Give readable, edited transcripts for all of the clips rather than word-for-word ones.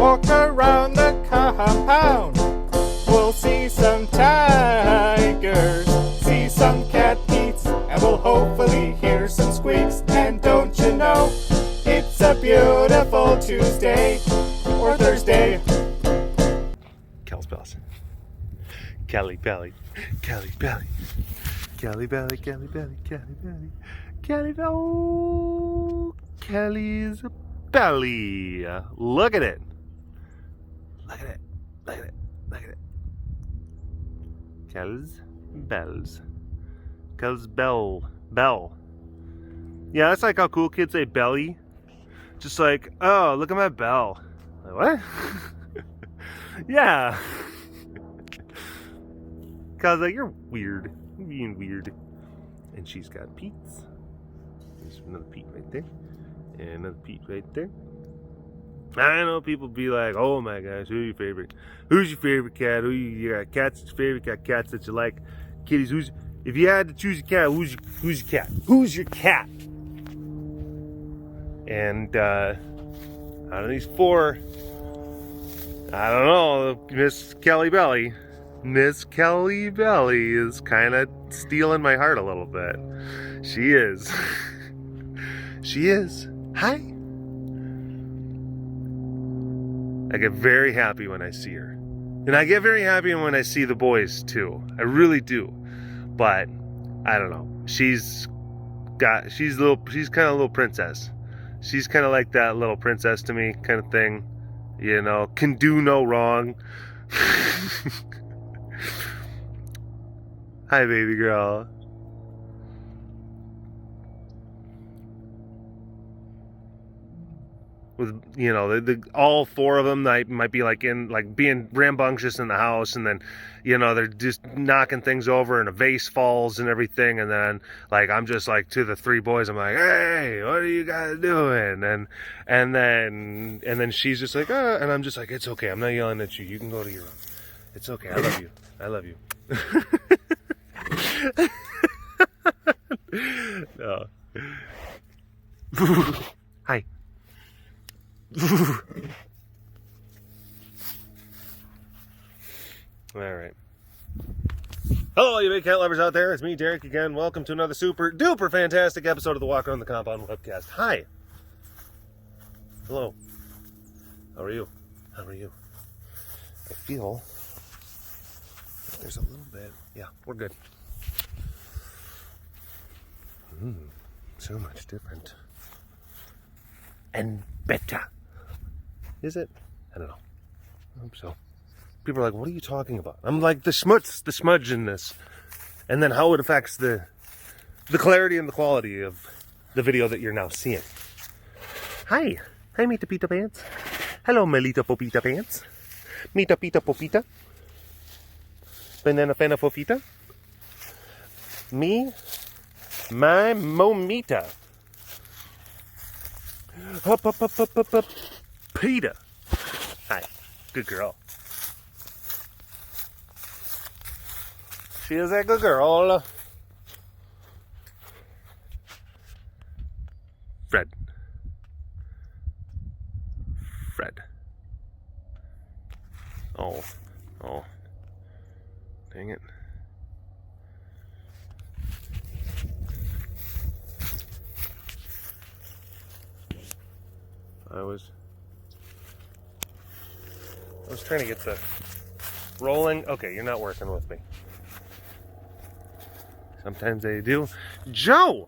walk around the compound. We'll see some tigers, see some cat beats, and we'll hopefully hear some squeaks. And don't you know, it's a beautiful Tuesday or Thursday. Kel's bells. Kelly belly. Kelly belly. Kelly belly, Kelly belly, Kelly belly. Kelly belly. Oh, Kelly's belly. Look at it. Look at it. Look at it. Look at it. Kel's bells. Kel's bell. Bell. Yeah, that's like how cool kids say belly. Just like, oh, look at my bell. Like, what? Yeah. Cause like, you're weird. You're being weird. And she's got Pete's. There's another Pete right there. And another Pete right there. I know people be like, oh my gosh, who's your favorite? Who's your favorite cat? You got cats that's your favorite, got cats that you like. Kitties, if you had to choose a cat, who's your cat? Who's your cat? And out of these four, I don't know, Miss Kelly Belly. Miss Kelly Belly is kind of stealing my heart a little bit. She is. She is. Hi. I get very happy when I see her. And I get very happy when I see the boys too. I really do. But I don't know. She's kind of a little princess. She's kind of like that little princess to me kind of thing. You know, can do no wrong. Hi, baby girl. With, you know, all four of them might be like being rambunctious in the house, and then, you know, they're just knocking things over and a vase falls and everything, and then like I'm just like to the three boys, I'm like, hey, what are you guys doing? And then she's just like, and I'm just like, it's okay, I'm not yelling at you, you can go to your room, it's okay, I love you, I love you. No. Hi. All right. Hello, you big cat lovers out there. It's me, Derek, again. Welcome to another super duper fantastic episode of the Walk Around the Compound webcast. Hi. Hello. How are you? How are you? I feel there's a little bit. Yeah, we're good. So much different. And better. Is it? I don't know. I hope so. People are like, what are you talking about? I'm like, the smudge in this. And then how it affects the clarity and the quality of the video that you're now seeing. Hi. Hi, Mita Pita Pants. Hello, Melita Popita Pants. Mita Pita Popita. Banana Fana Fofita. Me. My Momita. Up. Peter. Hi. Good girl. She is a good girl. Fred. Oh. Dang it. I was trying to get the rolling. Okay, you're not working with me. Sometimes they do. Joe,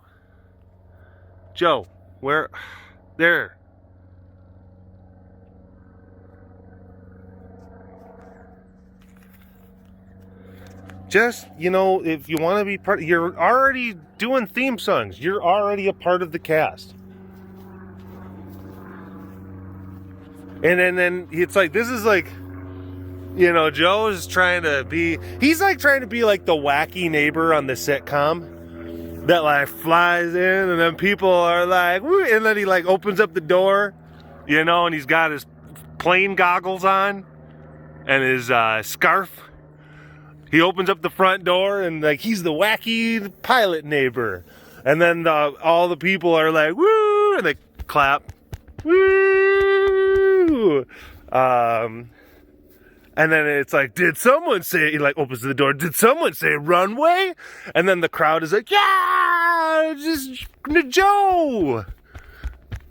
where? There. Just, you know, if you want to be part, you're already doing theme songs. You're already a part of the cast. And then it's like, this is like, you know, Joe is trying to be, he's like trying to be like the wacky neighbor on the sitcom that like flies in, and then people are like, woo, and then he like opens up the door, you know, and he's got his plane goggles on and his scarf. He opens up the front door and like he's the wacky pilot neighbor. And then all the people are like, woo, and they clap. Woo! And then it's like, did someone say, he like opens the door, did someone say runway? And then the crowd is like, yeah, just Joe.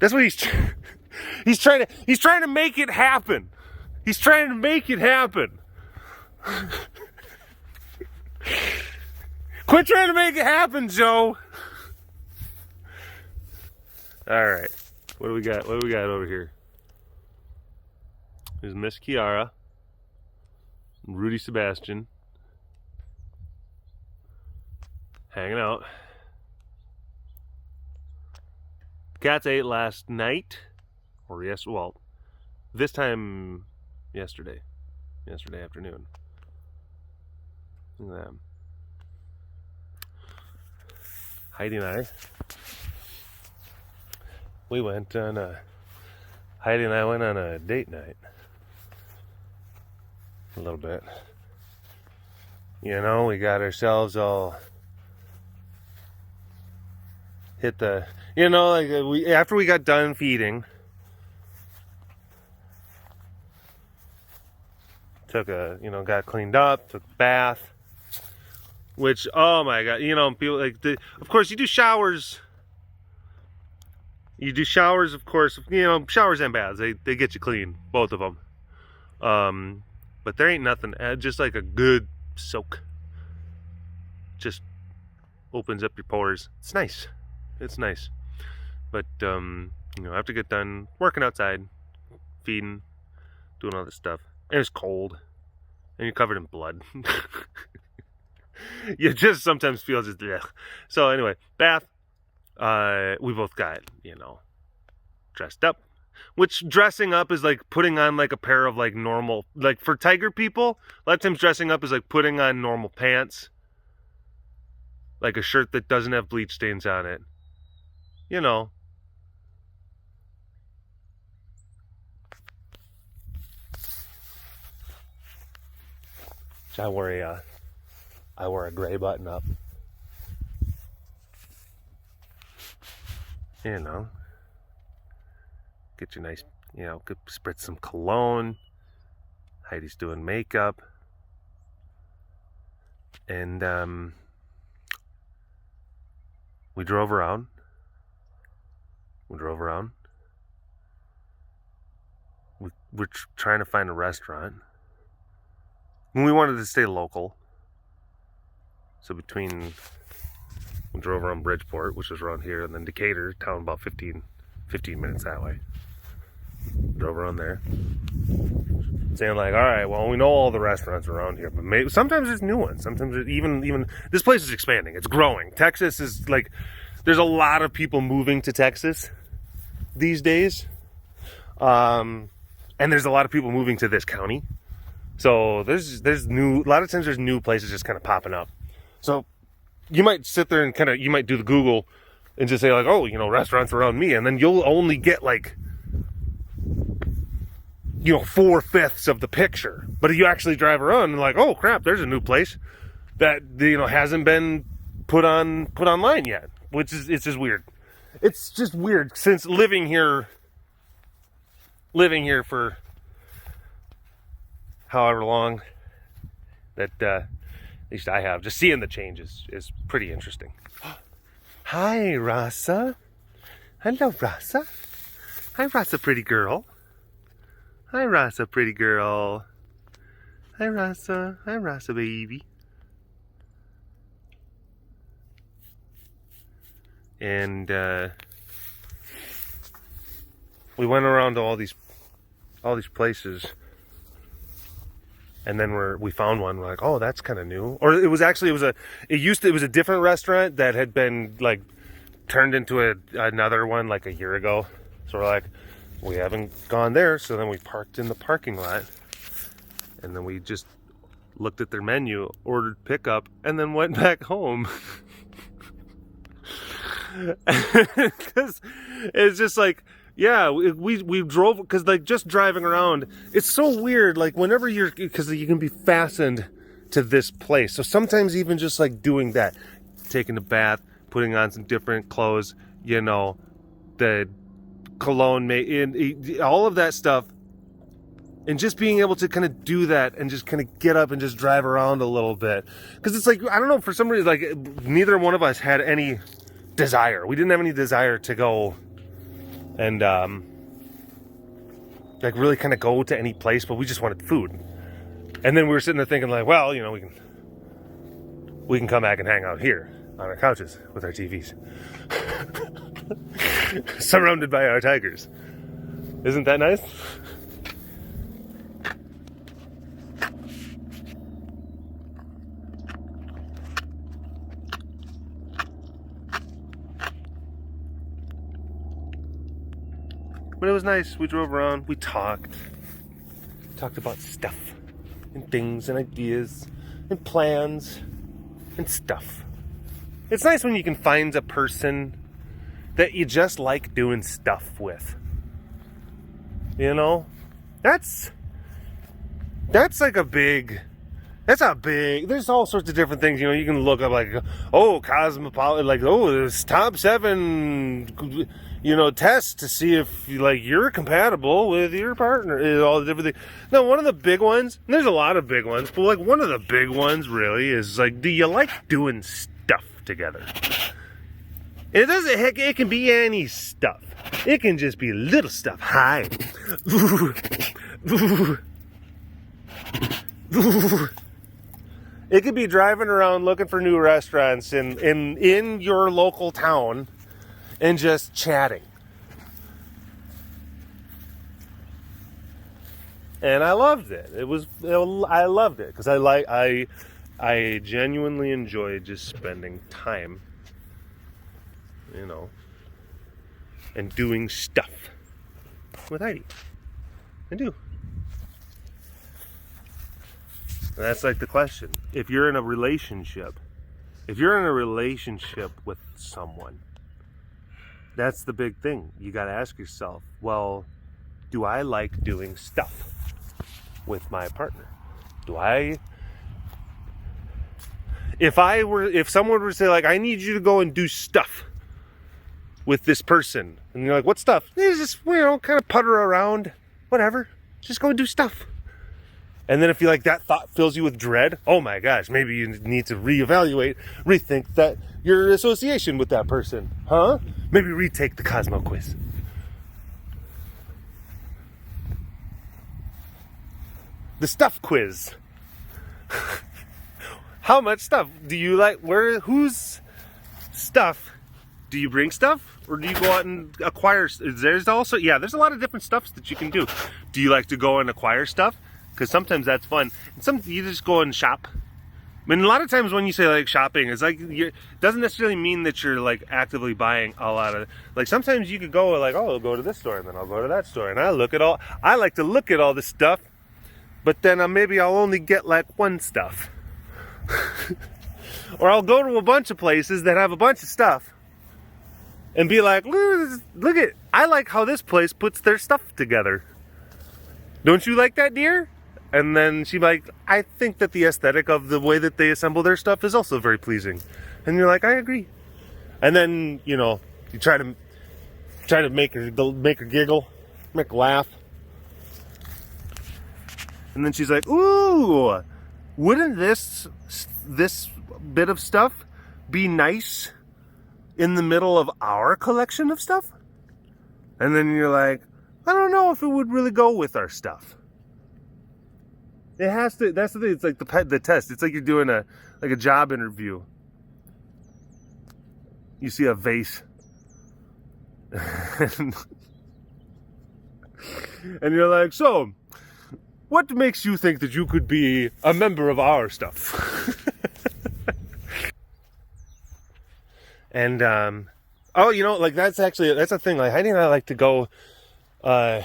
That's what he's trying to make it happen. He's trying to make it happen. Quit trying to make it happen, Joe. All right. What do we got? What do we got over here? There's Miss Kiara. Rudy Sebastian. Hanging out. Cats ate last night. Or this time yesterday. Yesterday afternoon. Look at them. Heidi and I. Heidi and I went on a date night. A little bit. You know, we got ourselves all hit the, you know, like after we got done feeding, got cleaned up, took a bath, which, oh my God, you know, people like, of course you do showers. You do showers, of course, you know, showers and baths, they get you clean, both of them. But there ain't nothing, just like a good soak. Just opens up your pores. It's nice. It's nice. But, after get done working outside, feeding, doing all this stuff, and it's cold, and you're covered in blood. You just sometimes feel just, ugh. So anyway, bath. We both got, dressed up. Which dressing up is like putting on like a pair of like normal, like for tiger people, a lot of times dressing up is like putting on normal pants. Like a shirt that doesn't have bleach stains on it. You know. I wore a gray button up. You know. Get you nice, spritz some cologne. Heidi's doing makeup. And we drove around. We're trying to find a restaurant. We wanted to stay local. So we drove around Bridgeport, which is around here, and then Decatur, town about 15 minutes that way. Drove around there. Saying like, all right, well, we know all the restaurants around here, but maybe sometimes there's new ones. Sometimes even this place is expanding. It's growing. Texas is like, there's a lot of people moving to Texas these days. And there's a lot of people moving to this county. So there's a lot of times there's new places just kind of popping up. So you might sit there and you might do the Google and just say like, oh, restaurants around me. And then you'll only get like, 4/5 of the picture. But if you actually drive around and like, oh crap, there's a new place that, hasn't been put online yet. Which is, it's just weird. It's just weird since living here for however long that, at least I have, just seeing the changes is pretty interesting. Hi, Rasa. Hello, Rasa. Hi, Rasa, pretty girl. Hi, Rasa, pretty girl. Hi, Rasa. Hi, Rasa, baby. And we went around to all these places, and then we found one. We're like, oh, that's kind of new. Or it was a different restaurant that had been like turned into another one like a year ago. So we're like, we haven't gone there. So then we parked in the parking lot, and then we just looked at their menu, ordered pickup, and then went back home. Because it's just like, yeah, we drove, because like just driving around, it's so weird. Like whenever because you can be fastened to this place. So sometimes even just like doing that, taking a bath, putting on some different clothes, the cologne, all of that stuff And just being able to kind of do that and just kind of get up and just drive around a little bit. Because it's like, I don't know, for some reason, like, neither one of us had any desire. We didn't have any desire to go and, like, really kind of go to any place, but we just wanted food. And then we were sitting there thinking, like, well, you know, we can come back and hang out here on our couches with our TVs. Surrounded by our tigers. Isn't that nice? But it was nice. We drove around. We talked about stuff and things and ideas and plans and stuff. It's nice when you can find a person that you just like doing stuff with. You know? That's like a big... there's all sorts of different things, you know, you can look up like, oh, cosmopolitan, like, oh, there's top 7, you know, tests to see if, like, you're compatible with your partner, all the different things. Now, one of the big ones, and there's a lot of big ones, but, like, one of the big ones, really, is, like, do you like doing stuff together? And it can be any stuff. It can just be little stuff. Hi. It could be driving around looking for new restaurants in your local town and just chatting. And I loved it. I loved it because I genuinely enjoyed just spending time, you know, and doing stuff with Heidi. I do. And that's like the question. If you're in a relationship with someone, that's the big thing. You got to ask yourself, well, do I like doing stuff with my partner? If someone were to say, like, I need you to go and do stuff with this person, and you're like, what stuff? It's just, you know, kind of putter around, whatever. Just go and do stuff. And then if you like that thought fills you with dread, oh my gosh, maybe you need to rethink that your association with that person, huh? Maybe retake the Cosmo quiz. The stuff quiz. How much stuff do you like? Whose stuff? Do you bring stuff? Or do you go out and acquire? There's a lot of different stuffs that you can do. Do you like to go and acquire stuff? Because sometimes that's fun. And you just go and shop. I mean, a lot of times when you say, like, shopping, it's like, it doesn't necessarily mean that you're, like, actively buying a lot of, like, sometimes you could go, like, oh, I'll go to this store, and then I'll go to that store, and I like to look at all this stuff, but then maybe I'll only get, like, one stuff. Or I'll go to a bunch of places that have a bunch of stuff, and be like, look at, I like how this place puts their stuff together. Don't you like that, dear? And then she'd be like, I think that the aesthetic of the way that they assemble their stuff is also very pleasing. And you're like, I agree. And then, you know, you try to make her giggle, make her laugh. And then she's like, ooh, wouldn't this bit of stuff be nice in the middle of our collection of stuff? And then you're like, I don't know if it would really go with our stuff. It has to. That's the thing. It's like the test. It's like you're doing a job interview. You see a vase, and you're like, so, what makes you think that you could be a member of our stuff? And oh, you know, like that's a thing. Like Heidi and I like to go, Allie.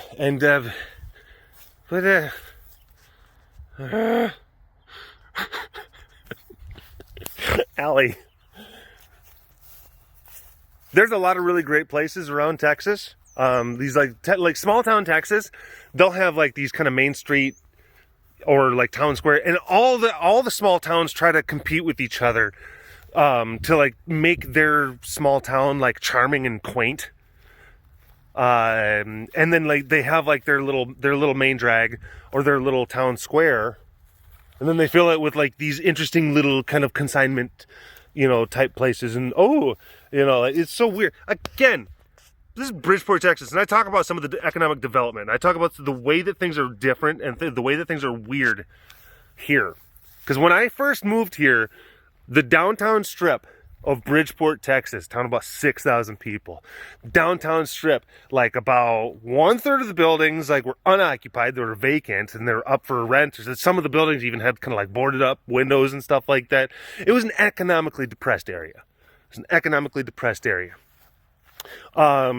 There's a lot of really great places around Texas. These like small town Texas, they'll have like these kind of main street or like town square, and all the small towns try to compete with each other to like make their small town like charming and quaint. And then like they have like their little main drag or their little town square, and then they fill it with like these interesting little kind of consignment, type places. And it's so weird. Again, this is Bridgeport, Texas, and I talk about some of the economic development. I talk about the way that things are different and the way that things are weird here. Because when I first moved here, the downtown strip of Bridgeport, Texas, town of about 6,000 people. Downtown strip, like about 1/3 of the buildings like were unoccupied, they were vacant, and they were up for rent. Some of the buildings even had kind of like boarded up windows and stuff like that. It was an economically depressed area. There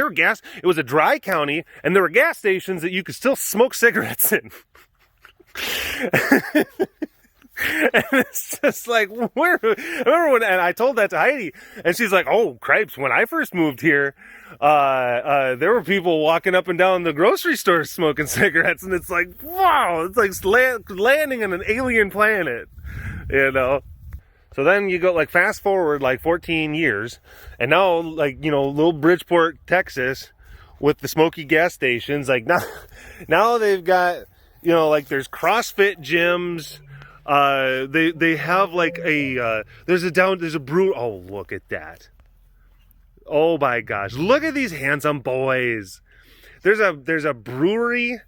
were gas. It was a dry county, and there were gas stations that you could still smoke cigarettes in. And it's just like, I remember when, and I told that to Heidi, and she's like, "Oh, cripes! When I first moved here, there were people walking up and down the grocery store smoking cigarettes," and it's like, wow, it's like landing on an alien planet, So then you go like fast forward like 14 years, and now like little Bridgeport, Texas, with the smoky gas stations, like now they've got like there's CrossFit gyms. They have like there's a brew. Oh, look at that. Oh my gosh. Look at these handsome boys. There's a brewery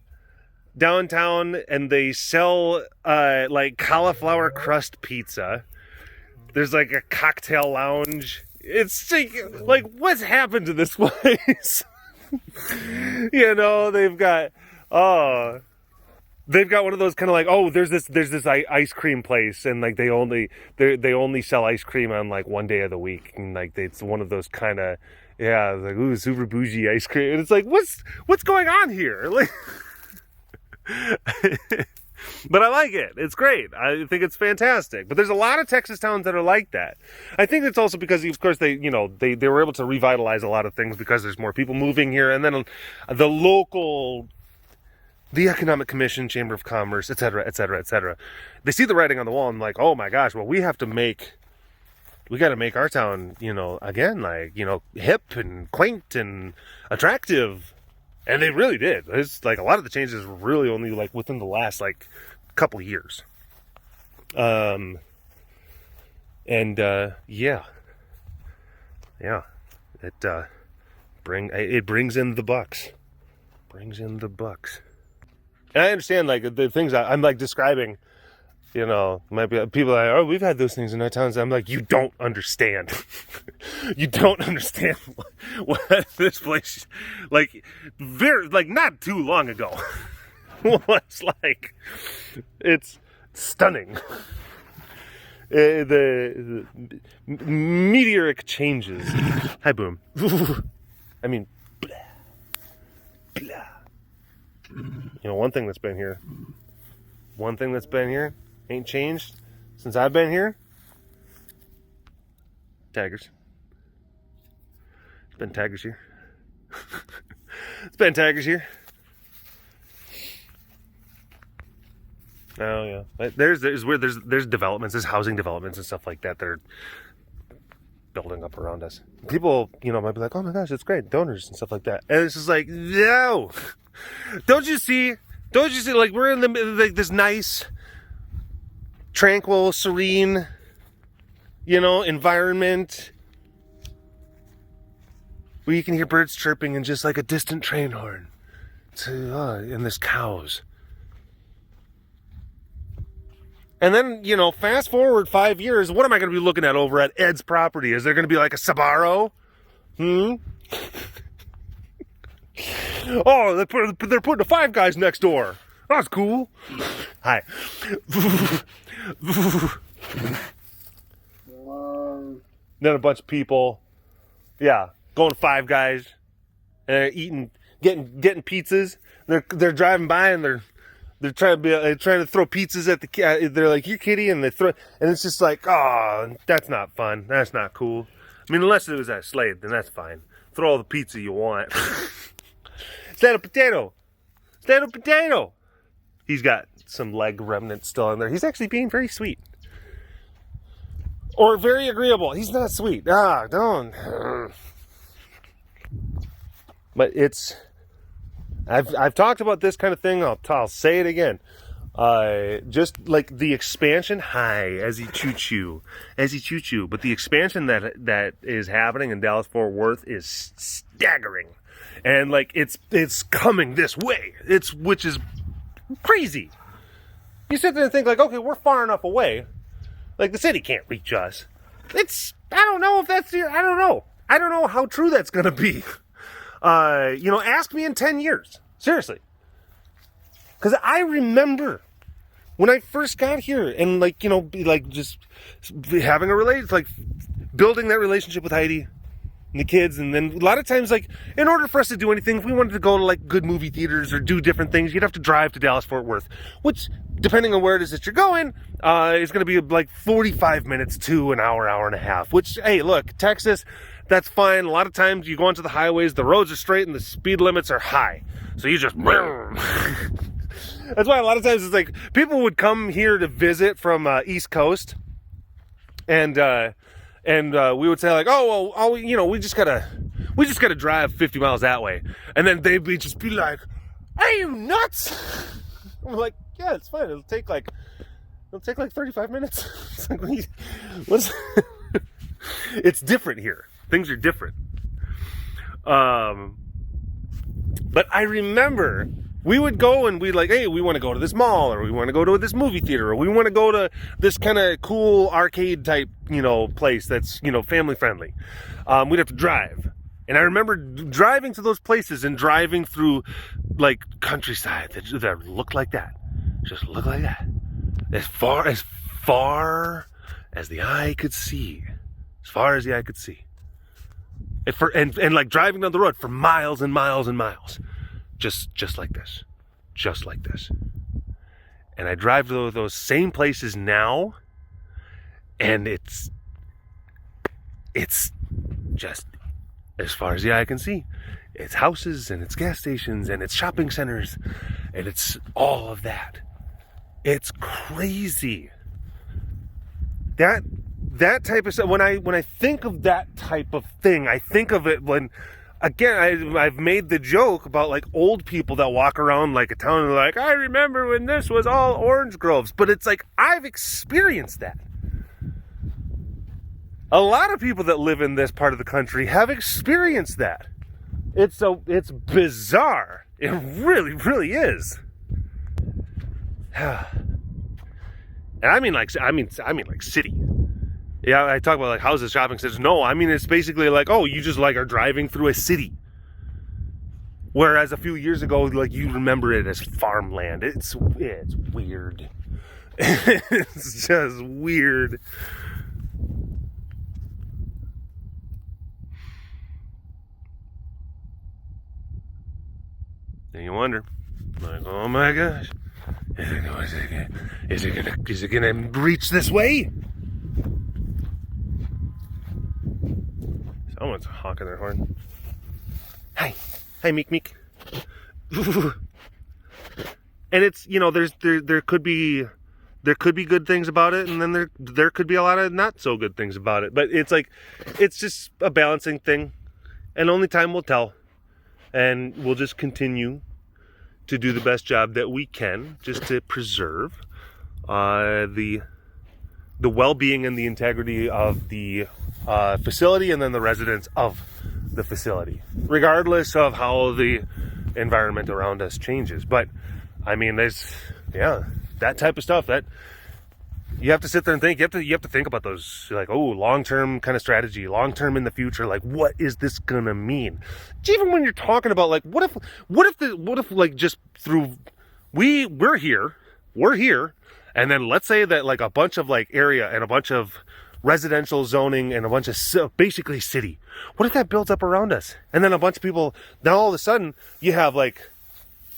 downtown, and they sell like cauliflower crust pizza. There's like a cocktail lounge. It's like what's happened to this place? They've got one of those kind of like, there's this ice cream place, and like they only sell ice cream on like one day of the week, and like it's one of those kind of like super bougie ice cream, and it's like what's going on here? Like, but I like it. It's great. I think it's fantastic. But there's a lot of Texas towns that are like that. I think it's also because, of course, they were able to revitalize a lot of things because there's more people moving here, and then the Economic Commission, Chamber of Commerce, et cetera, et cetera, et cetera. They see the writing on the wall and like, oh my gosh, well, we got to make our town, again, like, hip and quaint and attractive. And they really did. It's like a lot of the changes were really only like within the last like couple of years. Yeah. It brings in the bucks. And I understand, like, the things I'm, like, describing, might be people are like, oh, we've had those things in our towns. I'm like, you don't understand. You don't understand what this place, like, not too long ago was like. It's stunning. The meteoric changes. Hi, Boom. I mean, blah, blah. One thing that's been here ain't changed since I've been here. Tigers. It's been tigers here. It's been tigers here. Oh yeah, but there's developments, there's housing developments and stuff like that that are building up around us. People, might be like, oh my gosh, it's great, donors and stuff like that. And it's just like, no. Don't you see, like, we're in like this nice, tranquil, serene, environment where you can hear birds chirping and just like a distant train horn. And there's cows. And then, fast forward 5 years, what am I going to be looking at over at Ed's property? Is there going to be like a Sbarro? Oh, they're putting the Five Guys next door. That's cool. Hi. Then a bunch of people, going to Five Guys, and eating, getting pizzas. They're driving by and they're trying to throw pizzas at the. They're like, "Here, kitty," and they throw, and it's just like, oh, that's not fun. That's not cool. I mean, unless it was at Slade, then that's fine. Throw all the pizza you want. Stand up potato. He's got some leg remnants still in there. He's actually being very sweet. Or very agreeable. He's not sweet. Don't. But I've talked about this kind of thing. I'll say it again. Just like the expansion, as he choo-choo. But the expansion that is happening in Dallas-Fort Worth is staggering. And like it's coming this way. Which is crazy. You sit there and think like, okay, we're far enough away. Like the city can't reach us. I don't know if that's I don't know. I don't know how true that's gonna be. Ask me in 10 years. Seriously. Because I remember when I first got here and just having building that relationship with Heidi and the kids. And then a lot of times, in order for us to do anything, if we wanted to go to good movie theaters or do different things, you'd have to drive to Dallas-Fort Worth, which, depending on where it is that you're going, is going to be 45 minutes to an hour and a half, which, hey, look, Texas, that's fine. A lot of times you go onto the highways, the roads are straight and the speed limits are high. So you just... That's why a lot of times it's people would come here to visit from East Coast, and we would say we just gotta drive 50 miles that way, and then they'd just be like, "Are you nuts?" I'm like, "Yeah, it's fine. It'll take 35 minutes." It's it's different here. Things are different. But I remember we would go and we'd hey, we want to go to this mall, or we want to go to this movie theater, or we want to go to this kind of cool arcade type, place that's, family friendly. We'd have to drive. And I remember driving to those places and driving through countryside that looked like that. Just looked like that. As far as the eye could see. As far as the eye could see. And driving down the road for miles and miles and miles. Just like this. Just like this. And I drive to those same places now, and it's just as far as the eye can see. It's houses, and it's gas stations, and it's shopping centers, and it's all of that. It's crazy. That type of stuff, when I think of that type of thing, I think of it when, again, I've made the joke about old people that walk around a town and they're I remember when this was all orange groves. But it's I've experienced that. A lot of people that live in this part of the country have experienced that. It's bizarre. It really, really is. And I mean city. Yeah, I talk about houses, shopping centers. No, I mean it's basically you just are driving through a city. Whereas a few years ago, you remember it as farmland. It's weird. It's just weird. Then you wonder, oh my gosh, is it gonna reach this way? Someone's honking their horn. Hi, Meek. And it's there could be good things about it, and then there could be a lot of not so good things about it. But it's just a balancing thing, and only time will tell. And we'll just continue to do the best job that we can, just to preserve the well-being and the integrity of the facility, and then the residents of the facility, regardless of how the environment around us changes. But I mean, there's that type of stuff that you have to sit there and think. You have to think about those, long-term kind of strategy, long-term in the future. What is this gonna mean? Even when you're talking about what if just through we're here, and then let's say that a bunch of area and a bunch of residential zoning and a bunch of basically city. What if that builds up around us? And then a bunch of people, now all of a sudden you have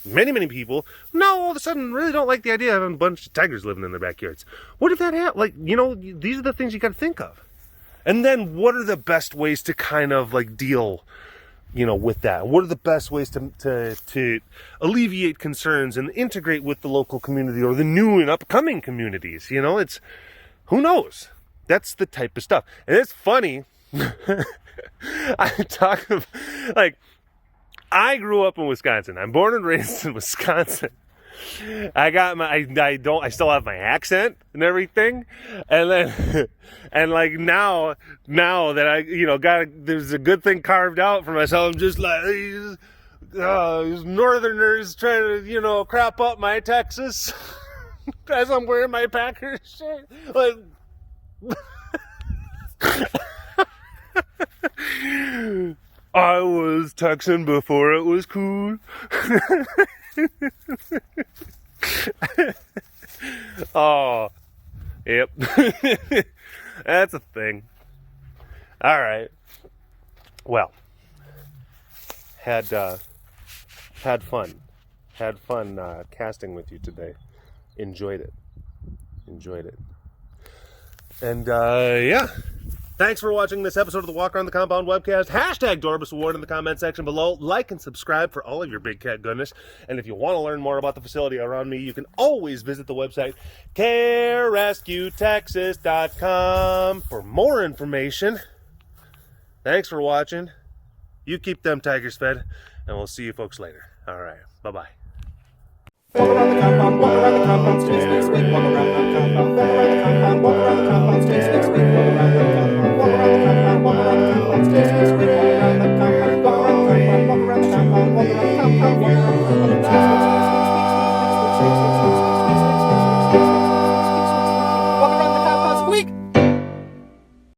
many people now all of a sudden really don't like the idea of having a bunch of tigers living in their backyards. What if that happened? These are the things you got to think of. And then what are the best ways to kind of deal, with that? What are the best ways to alleviate concerns and integrate with the local community or the new and upcoming communities? It's, who knows? That's the type of stuff. And it's funny. I talk of I grew up in Wisconsin. I'm born and raised in Wisconsin. I got my, I still have my accent and everything. And then, and like now that I, there's a good thing carved out for myself, I'm just like, these northerners trying to, crap up my Texas as I'm wearing my Packers shirt. Like, I was Texan before it was cool. Oh, yep. That's a thing. All right. Well, had fun casting with you today. Enjoyed it. And yeah. Thanks for watching this episode of the Walk Around the Compound webcast. Hashtag Dorbus Award in the comment section below. Like and subscribe for all of your big cat goodness. And if you want to learn more about the facility around me, you can always visit the website carerescuetexas.com for more information. Thanks for watching. You keep them tigers fed, and we'll see you folks later. All right. Bye-bye. Walk around the compound, walk around the compound, stay squeak, squeak, walk around the compound, walk around the compound, walk around the compound, stay squeak, squeak, walk around the compound, walk around the compound, walk around the compound, stay squeak, squeak, walk around the compound, walk around the compound, walk around the compound, walk around the compound, walk around the compound.